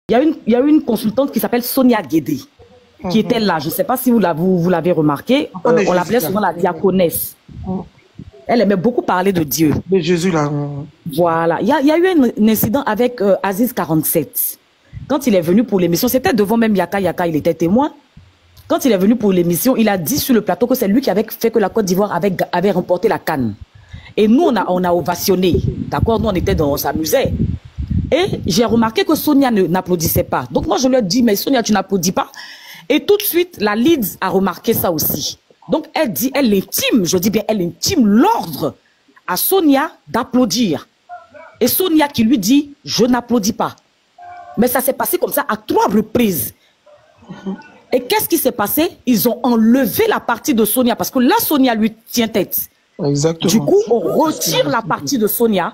il y a une consultante qui s'appelle Sonia Guédé, qui était là. Je ne sais pas si vous l'avez remarqué. On l'appelait souvent la diaconesse. Elle aimait beaucoup parler de Dieu. De Jésus, là. Voilà. Il y a eu un incident avec Aziz 47. Quand il est venu pour l'émission, c'était devant même Yaka Yaka, il était témoin. Quand il est venu pour l'émission, il a dit sur le plateau que c'est lui qui avait fait que la Côte d'Ivoire avait remporté la CAN. Et nous, on a ovationné. D'accord? Nous, on s'amusait. Et j'ai remarqué que Sonia n'applaudissait pas. Donc moi, je lui ai dit, mais Sonia, tu n'applaudis pas. Et tout de suite, la Leeds a remarqué ça aussi. Donc elle dit, elle intime, je dis bien, elle intime l'ordre à Sonia d'applaudir. Et Sonia qui lui dit, je n'applaudis pas. Mais ça s'est passé comme ça à 3 reprises. Et qu'est-ce qui s'est passé? Ils ont enlevé la partie de Sonia parce que là, Sonia lui tient tête. Exactement. Du coup, on retire la partie de Sonia.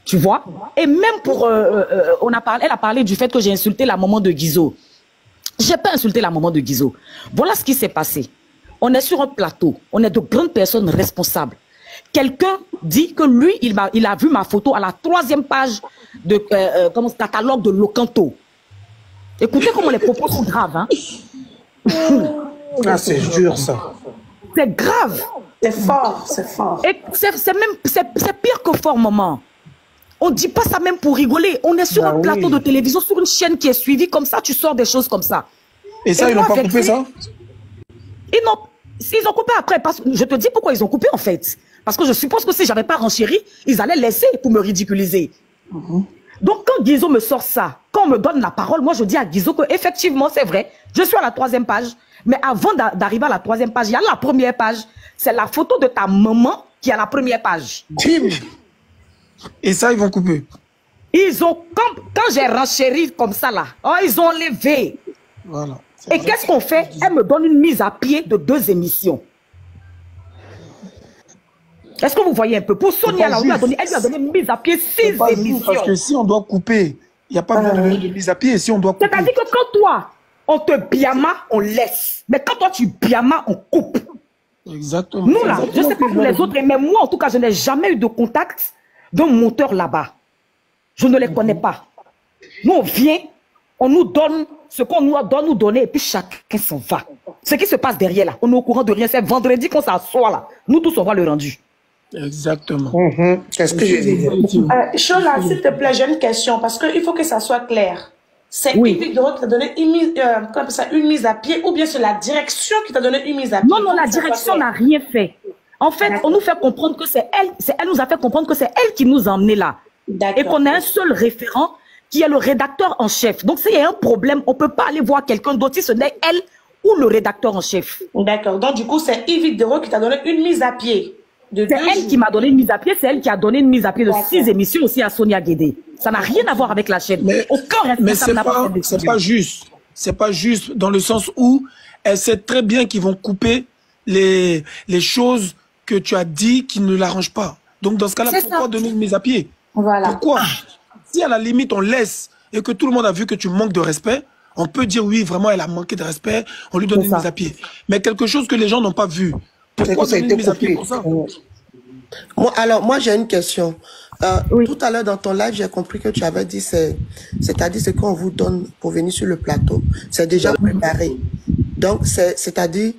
Tu vois? Et même pour... elle a parlé du fait que j'ai insulté la maman de Guizot. Je n'ai pas insulté la maman de Guizot. Voilà ce qui s'est passé. On est sur un plateau. On est de grandes personnes responsables. Quelqu'un dit que lui, il a vu ma photo à la 3e page de catalogue de Locanto. Écoutez comment les propos sont graves. Hein? Ah, c'est dur, ça. C'est grave. C'est fort, c'est fort. Et c'est pire que fort, maman. On ne dit pas ça même pour rigoler. On est sur un plateau de télévision, sur une chaîne qui est suivie comme ça, tu sors des choses comme ça. Et ça, ils n'ont pas coupé ça? Ils ont coupé après. Je te dis pourquoi ils ont coupé en fait. Parce que je suppose que si je n'avais pas renchéri, ils allaient laisser pour me ridiculiser. Donc quand Guizot me sort ça, quand on me donne la parole, moi je dis à Guizot que effectivement c'est vrai, je suis à la 3e page. Mais avant d'arriver à la 3e page, il y a la première page. C'est la photo de ta maman qui est à la première page. Tim. Et ça, ils vont couper. Ils ont, quand j'ai renchéri comme ça là, ils ont enlevé. Voilà. Et qu'est-ce qu'on fait? Elle me donne une mise à pied de 2 émissions. Est-ce que vous voyez un peu? Pour Sonia, elle lui a donné une mise à pied 6 émissions. Parce que si on doit couper, il n'y a pas besoin de mise à pied. Si on doit couper. C'est-à-dire que quand toi, on te biama, on laisse. Mais quand toi, tu biama, on coupe. Exactement. Nous là, je ne sais pas pour les autres, mais moi, en tout cas, je n'ai jamais eu de contact d'un monteur là-bas. Je ne les connais pas. Nous, on vient, on nous donne ce qu'on nous doit nous donner et puis chacun s'en va. Ce qui se passe derrière là, on est au courant de rien. C'est vendredi qu'on s'assoit là. Nous tous, on voit le rendu. Exactement. Qu'est-ce que j'ai dit? Chola, s'il te plaît, j'ai une question parce qu'il faut que ça soit clair. C'est Yves Doro qui t'a donné une mise à pied ou bien c'est la direction qui t'a donné une mise à pied? Non, non, la direction n'a rien fait. En fait, on nous fait comprendre que c'est elle. Elle nous a fait comprendre que c'est elle qui nous a emmenés là. Et qu'on a un seul référent qui est le rédacteur en chef. Donc, s'il y a un problème, on ne peut pas aller voir quelqu'un d'autre si ce n'est elle ou le rédacteur en chef. D'accord. Donc, du coup, c'est Yves Doro qui t'a donné une mise à pied. C'est elle qui m'a donné une mise à pied. C'est elle qui a donné une mise à pied de 6 émissions aussi à Sonia Guédé. Ça n'a rien à voir avec la chaîne. Mais, aucun responsable c'est pas juste. C'est pas juste dans le sens où elle sait très bien qu'ils vont couper les choses que tu as dit qui ne l'arrangent pas. Donc, dans ce cas-là, pourquoi donner une mise à pied? Voilà. Pourquoi? Si à la limite, on laisse et que tout le monde a vu que tu manques de respect, on peut dire oui, vraiment, elle a manqué de respect, on lui donne une mise à pied. Mais quelque chose que les gens n'ont pas vu, pourquoi donner une mise à pied pour ça? Moi, j'ai une question. Tout à l'heure, dans ton live, j'ai compris que tu avais dit, c'est-à-dire ce qu'on vous donne pour venir sur le plateau, c'est déjà préparé. Donc, c'est-à-dire,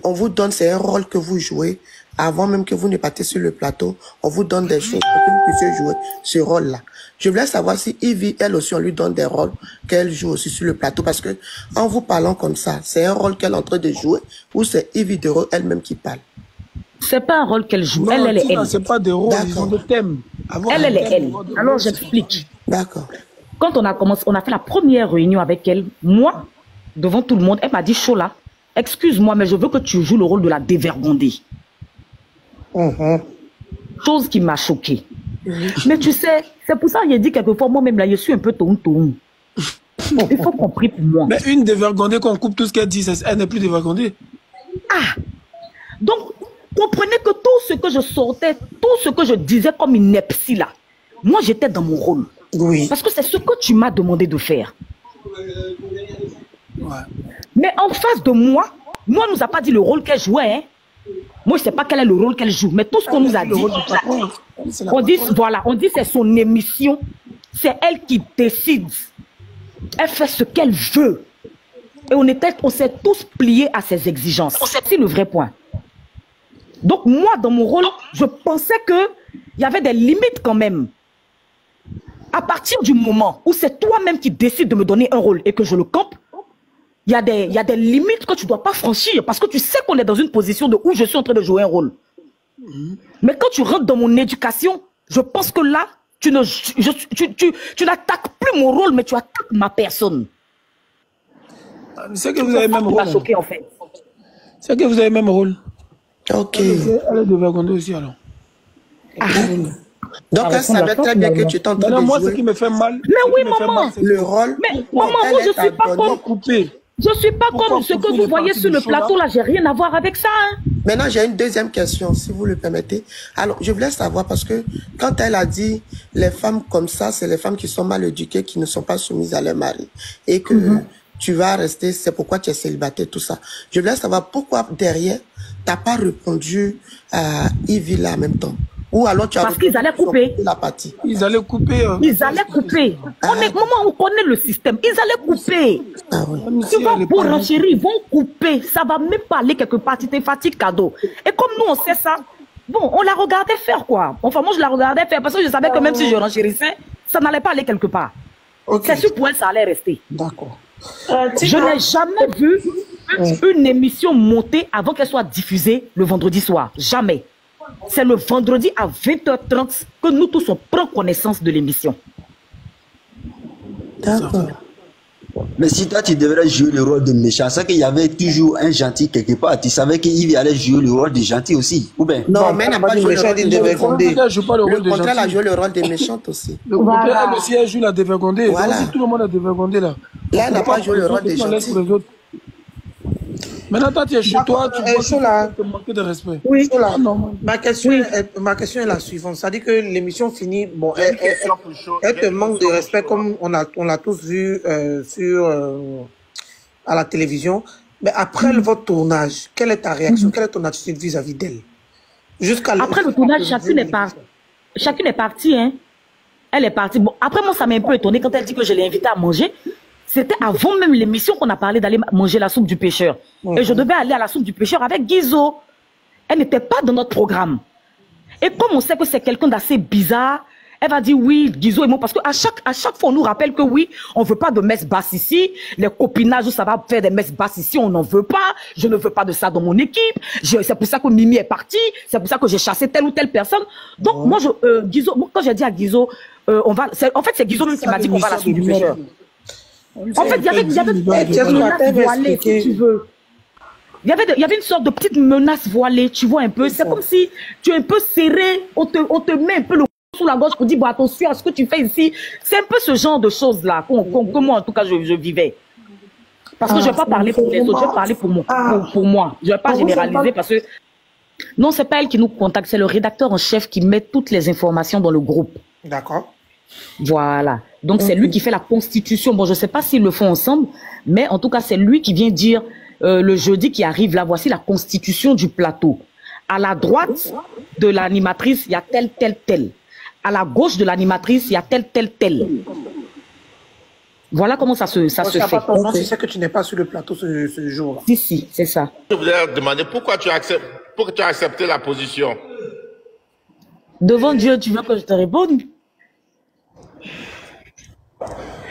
on vous donne, c'est un rôle que vous jouez. Avant même que vous ne partiez sur le plateau, on vous donne des choses pour que vous puissiez jouer ce rôle-là. Je voulais savoir si Ivy, elle aussi, on lui donne des rôles qu'elle joue aussi sur le plateau. Parce que, en vous parlant comme ça, c'est un rôle qu'elle est en train de jouer ou c'est Ivy Doro elle-même qui parle? C'est pas un rôle qu'elle joue. Non, elle est elle. C'est pas des rôles, ils ont des thèmes. Elle est elle. Alors, j'explique. D'accord. Quand on a commencé, on a fait la première réunion avec elle, moi, devant tout le monde, elle m'a dit, Chola, excuse-moi, mais je veux que tu joues le rôle de la dévergondée. Chose qui m'a choquée. Mais tu sais, c'est pour ça que j'ai dit quelquefois, moi-même, là, je suis un peu toum-toum. Il faut qu'on prie pour moi. Mais une dévergondée, qu'on coupe tout ce qu'elle dit, elle n'est plus dévergondée. Ah! Donc, comprenez que tout ce que je sortais, tout ce que je disais comme une ineptie là, moi, j'étais dans mon rôle. Oui. Parce que c'est ce que tu m'as demandé de faire. Ouais. Mais en face de moi, on ne nous a pas dit le rôle qu'elle jouait, hein. Moi, je ne sais pas quel est le rôle qu'elle joue, mais tout ce qu'on nous a dit, on dit, voilà, on dit c'est son émission, c'est elle qui décide. Elle fait ce qu'elle veut. Et on s'est tous pliés à ses exigences. C'est le vrai point. Donc moi, dans mon rôle, je pensais qu'il y avait des limites quand même. À partir du moment où c'est toi-même qui décides de me donner un rôle et que je le campe, il y a des limites que tu ne dois pas franchir parce que tu sais qu'on est dans une position de où je suis en train de jouer un rôle. Mais quand tu rentres dans mon éducation, je pense que là, tu n'attaques plus mon rôle, mais tu attaques ma personne. C'est que vous avez le même rôle. Choqué, en fait. C'est que vous avez le même rôle. Ok. Elle devait Gondé aussi alors. Donc elle savait très bien que tu étais en train de jouer. Moi, ce qui me fait mal. Mais oui, maman. Le rôle. Mais maman, moi, je ne suis pas comme. Je ne suis pas comme ce que vous voyez sur le plateau là. J'ai rien à voir avec ça. Hein. Maintenant, j'ai une deuxième question, si vous le permettez. Alors, je voulais savoir parce que quand elle a dit les femmes comme ça, c'est les femmes qui sont mal éduquées, qui ne sont pas soumises à leur mari, et que tu vas rester, c'est pourquoi tu es célibataire, tout ça. Je voulais savoir pourquoi derrière, tu n'as pas répondu à Yves là en même temps. Ou alors tu as parce qu'ils allaient couper la partie. Ils allaient couper. Ils allaient couper. On connaît le système. Ils allaient couper. Ah oui. Tu vas pour renchérir, ils vont couper. Ça va même pas aller quelque part. Tu t'es fatigué cadeau. Et comme nous on sait ça, bon, on la regardait faire quoi. Enfin moi je la regardais faire parce que je savais que même si je renchérissais, ça n'allait pas aller quelque part. C'est sûr pour elle ça allait rester. D'accord. Je n'ai jamais vu une émission monter avant qu'elle soit diffusée le vendredi soir. Jamais. C'est le vendredi à 20h30 que nous tous on prend connaissance de l'émission. D'accord. Mais si toi tu devrais jouer le rôle de méchant, c'est qu'il y avait toujours un gentil quelque part. Tu savais qu'Yves allait jouer le rôle de gentil aussi, ou bien? Non, mais elle n'a pas joué le rôle de dévergondé. Le contraire, a joué le rôle de méchante aussi. Le contraire, elle aussi, elle joue la dévergondée. Voilà. Tout le monde a dévergondé là. Là, elle n'a pas joué le rôle de gentil. Maintenant, toi, tu es chez toi, tu peux manquer de respect. Oui. Ah, non. Ma question est la suivante. C'est-à-dire que l'émission finit, bon, elle te manque de respect comme on l'a tous vu à la télévision. Mais après votre tournage, quelle est ta réaction? Quelle est ton attitude vis-à-vis d'elle? Après le tournage, chacune est partie. Hein. Elle est partie. Bon, après, moi, ça m'a un peu étonné quand elle dit que je l'ai invitée à manger. C'était avant même l'émission qu'on a parlé d'aller manger la soupe du pêcheur. Et je devais aller à la soupe du pêcheur avec Guizo. Elle n'était pas dans notre programme. Et comme on sait que c'est quelqu'un d'assez bizarre, elle va dire oui, Guizo et moi, parce qu'à chaque fois, on nous rappelle que oui, on ne veut pas de messe basse ici. Les copinages où ça va faire des messes basses ici, on n'en veut pas. Je ne veux pas de ça dans mon équipe. C'est pour ça que Mimi est partie. C'est pour ça que j'ai chassé telle ou telle personne. Donc, moi, Guizo, quand j'ai dit à Guizo, en fait, c'est Guizo même qui m'a dit qu'on va à la soupe du pêcheur. En fait, il y avait une menace voilée, si tu veux. Il y avait une sorte de petite menace voilée, tu vois un peu. C'est comme si tu es un peu serré, on te met un peu le coude sous la gorge pour dire, bon, attention à ce que tu fais ici. C'est un peu ce genre de choses-là que moi, en tout cas, je vivais. Parce que je ne vais pas parler pour les autres, je vais parler pour moi. Je ne vais pas généraliser parce que... Non, ce n'est pas elle qui nous contacte, c'est le rédacteur en chef qui met toutes les informations dans le groupe. D'accord. Voilà. Donc, c'est lui qui fait la constitution. Bon, je ne sais pas s'ils le font ensemble, mais en tout cas, c'est lui qui vient dire le jeudi qui arrive là, voici la constitution du plateau. À la droite de l'animatrice, il y a tel, tel, tel. À la gauche de l'animatrice, il y a tel, tel, tel. Voilà comment ça se fait. Tu sais que tu n'es pas sur le plateau ce jour-là. Si, c'est ça. Je voulais demander pourquoi tu as accepté la position. Devant Dieu, tu veux que je te réponde?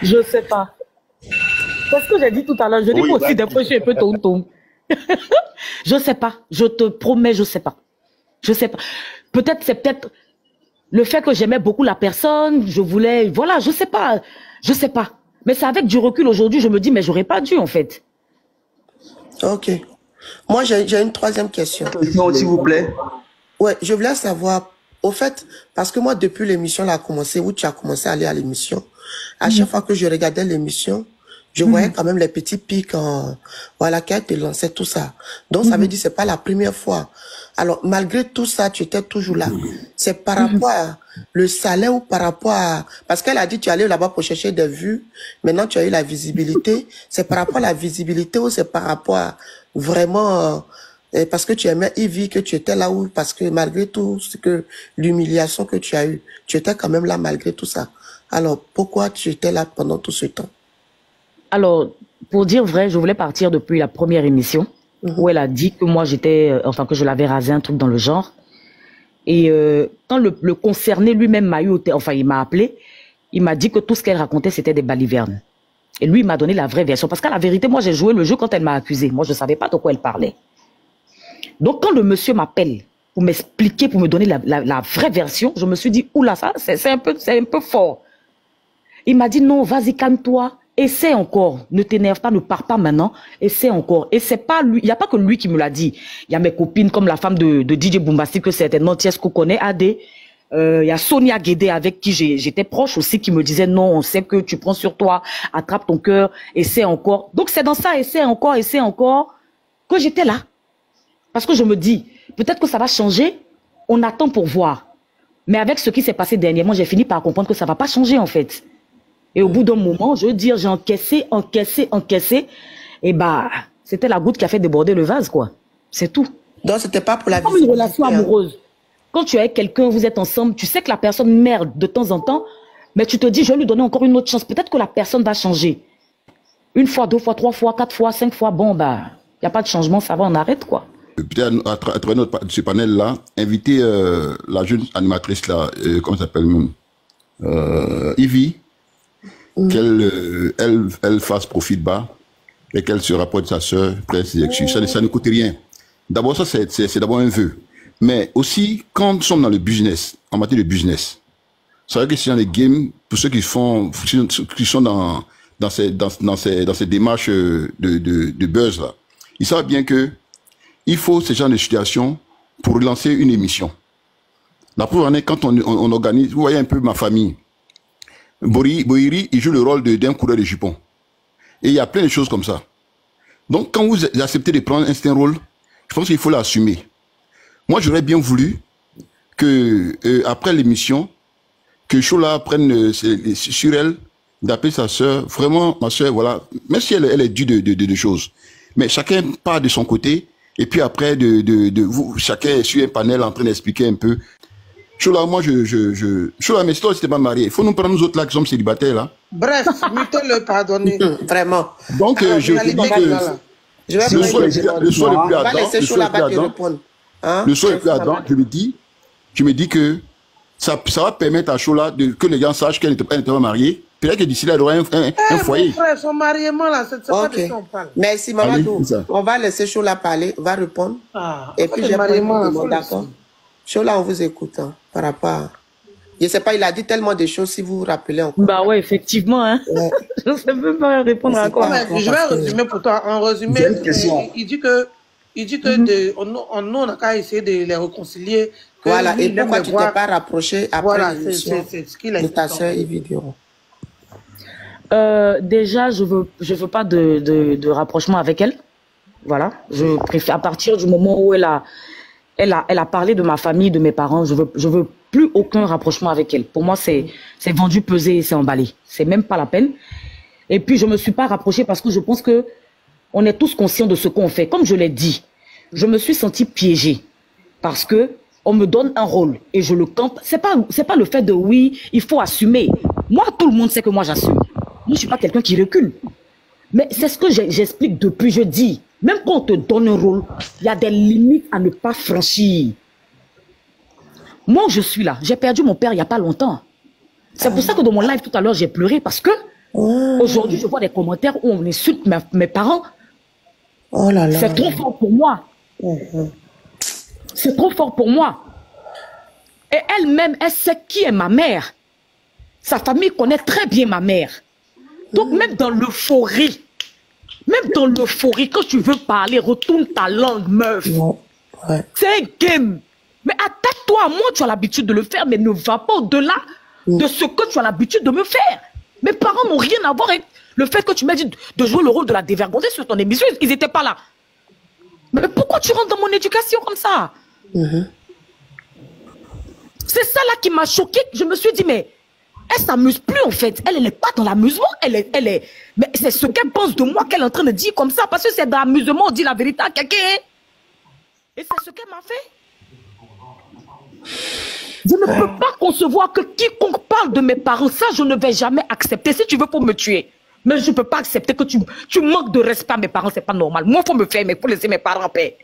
Je sais pas. C'est ce que j'ai dit tout à l'heure. Je dis moi aussi, des fois, je suis un peu tonton. Je sais pas. Je te promets, je sais pas. Je sais pas. Peut-être le fait que j'aimais beaucoup la personne, je voulais, voilà, je sais pas. Je sais pas. Mais c'est avec du recul aujourd'hui, je me dis, mais j'aurais pas dû, en fait. Ok. Moi, j'ai une troisième question. S'il vous plaît. Ouais, je voulais savoir, au fait, parce que moi, depuis l'émission là a commencé, où tu as commencé à aller à l'émission, à chaque fois que je regardais l'émission, je voyais quand même les petits pics voilà, qu'elle te lançait tout ça. Donc, ça veut dire que c'est pas la première fois. Alors, malgré tout ça, tu étais toujours là. C'est par rapport à le salaire ou par rapport à... Parce qu'elle a dit tu allais là-bas pour chercher des vues. Maintenant, tu as eu la visibilité. C'est par rapport à la visibilité ou c'est par rapport à vraiment... parce que tu aimais Yves, que tu étais là où... Parce que malgré tout, l'humiliation que tu as eue, tu étais quand même là malgré tout ça. Alors, pourquoi tu étais là pendant tout ce temps? Alors, pour dire vrai, je voulais partir depuis la première émission où elle a dit que moi j'étais, enfin que je l'avais rasé, un truc dans le genre. Et quand le concerné lui-même m'a eu, enfin il m'a appelé, il m'a dit que tout ce qu'elle racontait c'était des balivernes. Et lui il m'a donné la vraie version. Parce qu'à la vérité, moi j'ai joué le jeu quand elle m'a accusé. Moi je ne savais pas de quoi elle parlait. Donc quand le monsieur m'appelle pour m'expliquer, pour me donner la vraie version, je me suis dit, oula, ça c'est un peu fort. Il m'a dit, non, vas-y, calme-toi. Essaie encore, ne t'énerve pas, ne pars pas maintenant, essaie encore. Et c'est pas lui, il n'y a pas que lui qui me l'a dit. Il y a mes copines comme la femme de DJ Boumbastic que certainement Tiesco connaît, AD. Il y a Sonia Guédé avec qui j'étais proche aussi qui me disait non, on sait que tu prends sur toi, attrape ton cœur, essaie encore. Donc c'est dans ça, essaie encore, que j'étais là. Parce que je me dis, peut-être que ça va changer, on attend pour voir. Mais avec ce qui s'est passé dernièrement, j'ai fini par comprendre que ça ne va pas changer en fait. Et au bout d'un moment, je veux dire, j'ai encaissé. Et bah, c'était la goutte qui a fait déborder le vase, quoi. C'est tout. Donc, c'était pas pour la comme une relation amoureuse. Quand tu es avec quelqu'un, vous êtes ensemble, tu sais que la personne merde de temps en temps, mais tu te dis, je vais lui donner encore une autre chance. Peut-être que la personne va changer. Une fois, deux fois, trois fois, quatre fois, cinq fois, bon, bah, il n'y a pas de changement, ça va, on arrête, quoi. Peut-être à travers ce panel-là, inviter la jeune animatrice, là, comment ça s'appelle, Ivy, qu'elle fasse profil bas et qu'elle se rapproche de sa sœur, prenne ses excuses. Ça ne coûte rien. D'abord, ça, c'est d'abord un vœu. Mais aussi, quand nous sommes dans le business, en matière de business, c'est vrai que c'est dans les games, pour ceux qui sont dans ces démarches de buzz, là, ils savent bien que il faut ce genre de situation pour relancer une émission. La première année, quand on organise, vous voyez un peu ma famille, Boiri, il joue le rôle d'un coureur de jupons. Et il y a plein de choses comme ça. Donc, quand vous acceptez de prendre un rôle, je pense qu'il faut l'assumer. Moi, j'aurais bien voulu que, après l'émission, que Chola prenne sur elle, d'appeler sa sœur, vraiment, ma sœur, voilà, même si elle est due de choses. Mais chacun part de son côté, et puis après, vous, chacun est sur un panel en train d'expliquer un peu. Chola, moi, Chola, mais si toi, tu n'es pas marié, il faut nous prendre nous autres là qui sommes célibataires, là. Bref, Mito le pardonner. Vraiment. Donc, je dis que le soir le plus ardent, je me dis que ça va permettre à Chola que les gens sachent qu'elle n'était pas mariée. Peut-être que d'ici là, elle aura un foyer. Frère, son mariement, là, c'est pas de ça qu'on parle. Merci, Mamadou. On va laisser Chola parler, on va répondre. Et puis, j'ai mariement, d'accord. Chola, on vous écoute, hein, par rapport à... Je ne sais pas, il a dit tellement de choses, si vous vous rappelez encore. Bah ouais, effectivement, hein. Ouais. Je ne sais même pas répondre à quoi. Je vais résumer pour toi. En résumé, il dit que nous, on n'a qu'à essayer de les réconcilier. Voilà, et pourquoi tu ne t'es pas rapproché après l'émission de ta soeur Ivy Duro? Déjà, je veux pas de rapprochement avec elle. Voilà. Je préfère, à partir du moment où elle a parlé de ma famille, de mes parents, je veux plus aucun rapprochement avec elle. Pour moi, c'est vendu, pesé et c'est emballé. C'est même pas la peine. Et puis, je me suis pas rapprochée parce que je pense que on est tous conscients de ce qu'on fait. Comme je l'ai dit, je me suis sentie piégée parce que on me donne un rôle et je le campe. C'est pas le fait de oui, il faut assumer. Moi, tout le monde sait que moi, j'assume. Moi, je suis pas quelqu'un qui recule. Mais c'est ce que j'explique depuis, je dis. Même quand on te donne un rôle, il y a des limites à ne pas franchir. Moi, je suis là. J'ai perdu mon père il n'y a pas longtemps. C'est pour ça que dans mon live tout à l'heure, j'ai pleuré parce que aujourd'hui, je vois des commentaires où on insulte mes parents. Oh là là. C'est trop fort pour moi. C'est trop fort pour moi. Et elle-même, elle sait qui est ma mère. Sa famille connaît très bien ma mère. Donc même dans l'euphorie, quand tu veux parler, retourne ta langue, meuf. Ouais. C'est un game. Mais attaque-toi, moi tu as l'habitude de le faire, mais ne va pas au-delà de ce que tu as l'habitude de me faire. Mes parents n'ont rien à voir avec le fait que tu m'as dit de jouer le rôle de la dévergondée sur ton émission, ils n'étaient pas là. Mais pourquoi tu rentres dans mon éducation comme ça? C'est ça là qui m'a choquée. Je me suis dit, mais elle s'amuse plus en fait. Elle n'est pas dans l'amusement. Elle est. Mais c'est ce qu'elle pense de moi qu'elle est en train de dire comme ça. Parce que c'est dans l'amusement, on dit la vérité à quelqu'un. Et c'est ce qu'elle m'a fait. Je ne peux pas concevoir que quiconque parle de mes parents, ça je ne vais jamais accepter. Si tu veux pour me tuer, Mais je ne peux pas accepter que tu manques de respect à mes parents, c'est pas normal. Moi, il faut me faire, mais il faut laisser mes parents en paix.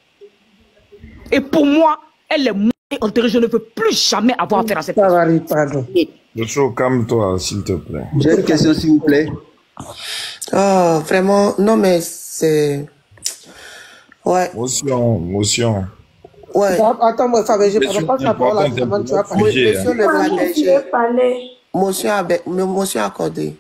Et pour moi, elle est morte et enterrée. Je ne veux plus jamais avoir affaire à cette personne. Pardon. Calme-toi, s'il te plaît. J'ai une question, s'il vous plaît. Oh, vraiment, non, mais c'est... Ouais. Motion. Ouais. Attends, moi, Fabien, je ne pas savoir la demande, tu vas parler. Monsieur le Motion accordée.